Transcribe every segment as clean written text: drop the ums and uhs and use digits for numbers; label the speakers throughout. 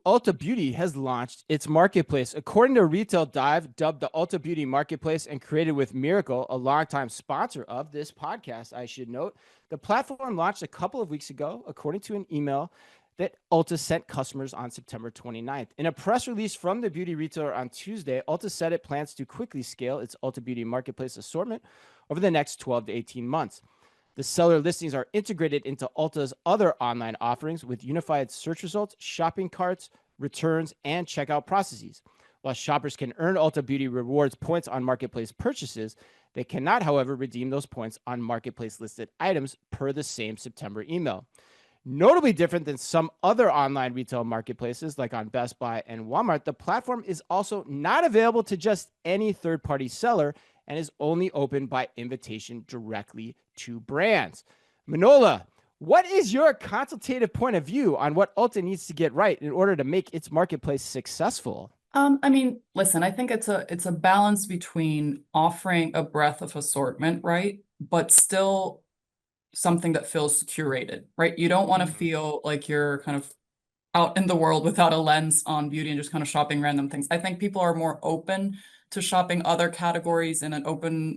Speaker 1: Ulta Beauty has launched its marketplace. According to Retail Dive, dubbed the Ulta Beauty Marketplace and created with Mirakl, a longtime sponsor of this podcast, I should note, the platform launched a couple of weeks ago, according to an email that Ulta sent customers on September 29th. In a press release from the beauty retailer on Tuesday, Ulta said it plans to quickly scale its Ulta Beauty Marketplace assortment over the next 12 to 18 months. The seller listings are integrated into Ulta's other online offerings with unified search results, shopping carts, returns, and checkout processes. While shoppers can earn Ulta Beauty Rewards points on marketplace purchases, they cannot, however, redeem those points on marketplace listed items per the same September email. Notably different than some other online retail marketplaces like on Best Buy and Walmart, the platform is also not available to just any third-party seller and is only open by invitation directly to brands. Manola, what is your consultative point of view on what Ulta needs to get right in order to make its marketplace successful?
Speaker 2: I mean, listen, I think it's a balance between offering a breadth of assortment, right? But still something that feels curated, right? You don't want to feel like you're kind of out in the world without a lens on beauty and just kind of shopping random things. I think people are more open to shopping other categories in an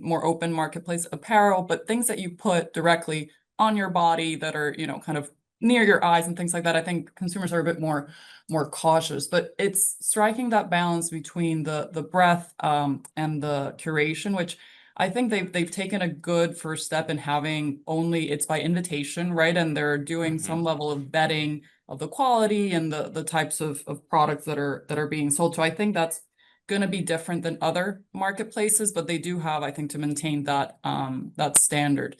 Speaker 2: more open marketplace, apparel, but things that you put directly on your body that are, kind of near your eyes and things like that. I think consumers are a bit more cautious, but it's striking that balance between the breadth and the curation, which I think they've taken a good first step in having it's by invitation, right? And they're doing some level of vetting of the quality and the types of products that are being sold. So I think that's going to be different than other marketplaces, but they do have, I think, to maintain that standard.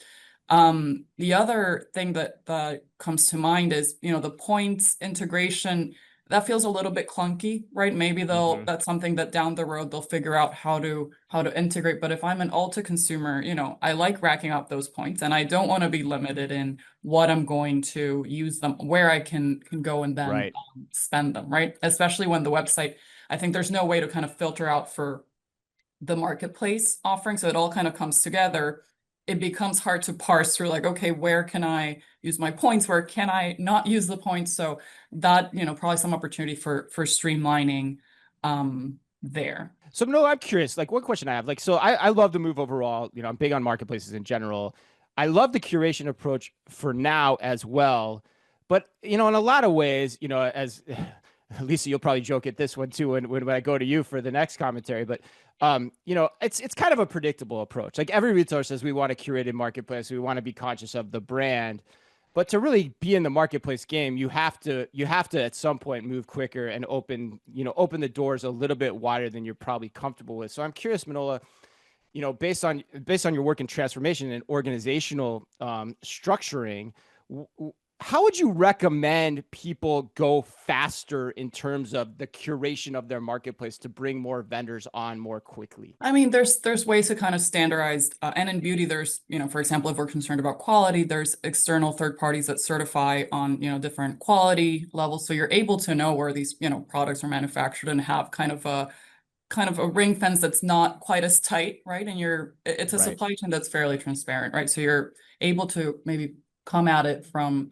Speaker 2: The other thing that comes to mind is, the points integration. That feels a little bit clunky, right? Maybe that's something that down the road they'll figure out how to integrate. But if I'm an Ulta consumer, I like racking up those points and I don't want to be limited in what I'm going to use them, where I can go and then spend them, right? Especially when the website, I think there's no way to kind of filter out for the marketplace offering. So it all kind of comes together. It becomes hard to parse through like, okay, where can I use my points? Where can I not use the points? So that, probably some opportunity for streamlining there.
Speaker 1: So no, I'm curious, like one question I have, like, so I love the move overall, I'm big on marketplaces in general. I love the curation approach for now as well. But, in a lot of ways, as Lisa, you'll probably joke at this one too when I go to you for the next commentary. But it's kind of a predictable approach. Like every retailer says, we want a curated marketplace, we want to be conscious of the brand. But to really be in the marketplace game, you have to at some point move quicker and open the doors a little bit wider than you're probably comfortable with. So I'm curious, Manola, based on your work in transformation and organizational structuring, how would you recommend people go faster in terms of the curation of their marketplace to bring more vendors on more quickly?
Speaker 2: I mean, there's ways to kind of standardize, and in beauty, there's, for example, if we're concerned about quality, there's external third parties that certify on, different quality levels. So you're able to know where these, products are manufactured and have kind of a ring fence that's not quite as tight, right? And it's a supply chain that's fairly transparent, right? So you're able to maybe come at it from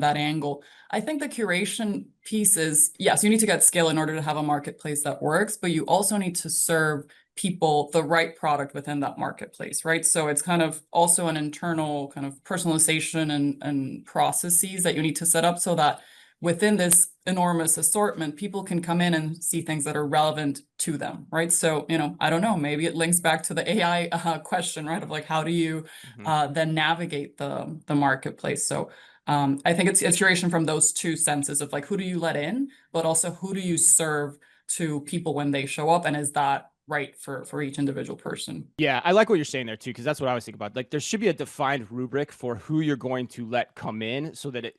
Speaker 2: that angle. I think the curation piece is, yes, you need to get scale in order to have a marketplace that works, but you also need to serve people the right product within that marketplace, right? So it's kind of also an internal kind of personalization and processes that you need to set up so that within this enormous assortment, people can come in and see things that are relevant to them, right? So, I don't know, maybe it links back to the AI question, right? Of like, how do you then navigate the marketplace? So I think it's curation from those two senses of like, who do you let in, but also who do you serve to people when they show up? And is that right for each individual person?
Speaker 1: Yeah, I like what you're saying there too, because that's what I was thinking about. Like there should be a defined rubric for who you're going to let come in so that it,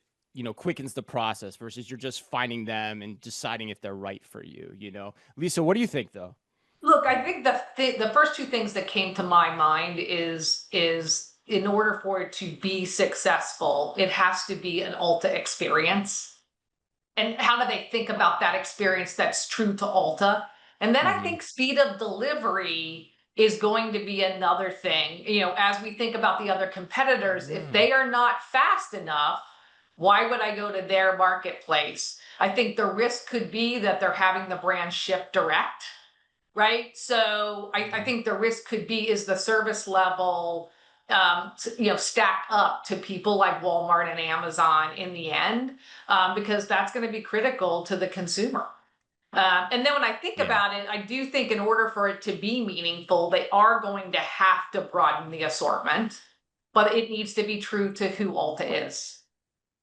Speaker 1: quickens the process versus you're just finding them and deciding if they're right for you, Lisa, what do you think though?
Speaker 3: Look, I think the first two things that came to my mind is in order for it to be successful, it has to be an Ulta experience. And how do they think about that experience that's true to Ulta? And then I think speed of delivery is going to be another thing. As we think about the other competitors, if they are not fast enough, Why would I go to their marketplace? I think the risk could be that they're having the brand shipped direct, right? So I think the risk could be, is the service level stacked up to people like Walmart and Amazon in the end, because that's going to be critical to the consumer. And then when I think about it, I do think in order for it to be meaningful, they are going to have to broaden the assortment, but it needs to be true to who Ulta is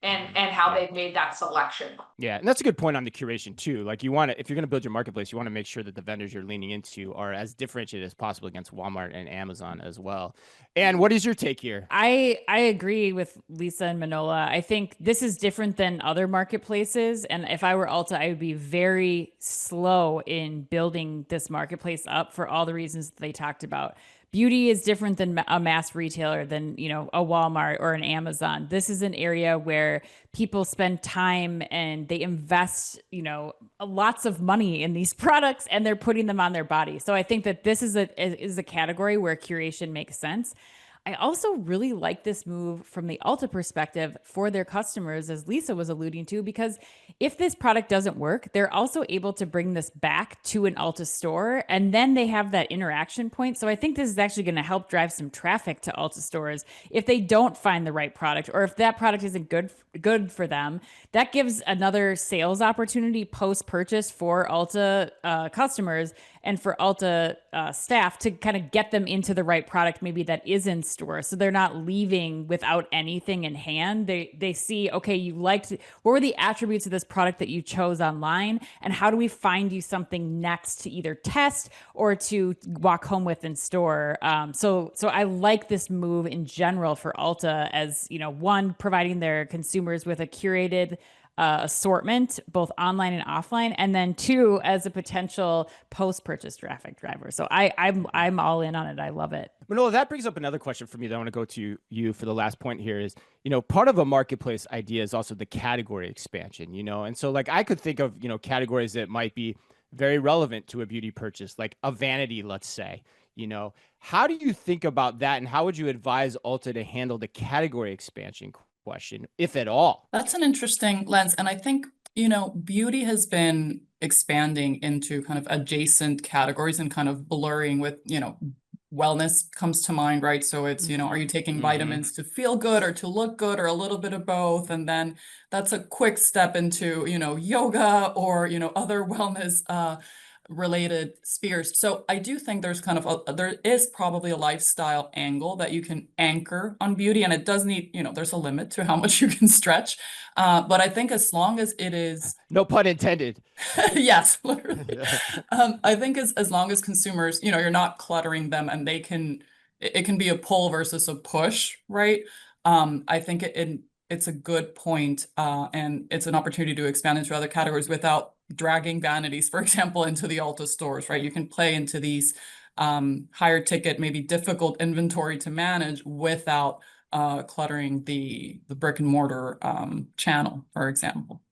Speaker 3: and how they've made that selection.
Speaker 1: Yeah, and that's a good point on the curation too. Like you want to, if you're going to build your marketplace, you want to make sure that the vendors you're leaning into are as differentiated as possible against Walmart and Amazon as well. And what is your take here?
Speaker 4: I agree with Lisa and Manola. I think this is different than other marketplaces. And if I were Ulta, I would be very slow in building this marketplace up for all the reasons that they talked about. Beauty is different than a mass retailer, than, you know, a Walmart or an Amazon. This is an area where people spend time and they invest, you know, lots of money in these products, and they're putting them on their body. So I think that this is a category where curation makes sense. I also really like this move from the Ulta perspective for their customers, as Lisa was alluding to, because if this product doesn't work, they're also able to bring this back to an Ulta store, and then they have that interaction point. So I think this is actually going to help drive some traffic to Ulta stores if they don't find the right product, or if that product isn't good for them. That gives another sales opportunity post-purchase for Ulta customers and for Ulta staff to kind of get them into the right product, maybe that is in store. So they're not leaving without anything in hand. They see, okay, you liked, what were the attributes of this product that you chose online? And how do we find you something next to either test or to walk home with in store? So I like this move in general for Ulta, as, you know, one, providing their consumers with a curated assortment, both online and offline, and then two, as a potential post-purchase traffic driver. So I'm all in on it. I love it.
Speaker 1: Manola, that brings up another question for me that I want to go to you for the last point here is, you know, part of a marketplace idea is also the category expansion, you know, and so like I could think of, you know, categories that might be very relevant to a beauty purchase, like a vanity, let's say. You know, how do you think about that, and how would you advise Ulta to handle the category expansion question, if at all?
Speaker 2: That's an interesting lens. And I think, you know, beauty has been expanding into kind of adjacent categories and kind of blurring with, you know, wellness comes to mind, right? So it's, you know, are you taking vitamins to feel good or to look good, or a little bit of both? And then that's a quick step into, you know, yoga or, you know, other wellness related spheres. So I do think there's kind of there is probably a lifestyle angle that you can anchor on beauty, and it does need, you know, there's a limit to how much you can stretch. But I think as long as it is
Speaker 1: no pun intended.
Speaker 2: yes, literally. I think as long as consumers, you know, you're not cluttering them, and it can be a pull versus a push, right? I think it's a good point, and it's an opportunity to expand into other categories without dragging vanities, for example, into the Ulta stores, right? You can play into these higher ticket, maybe difficult inventory to manage without cluttering the brick and mortar channel, for example.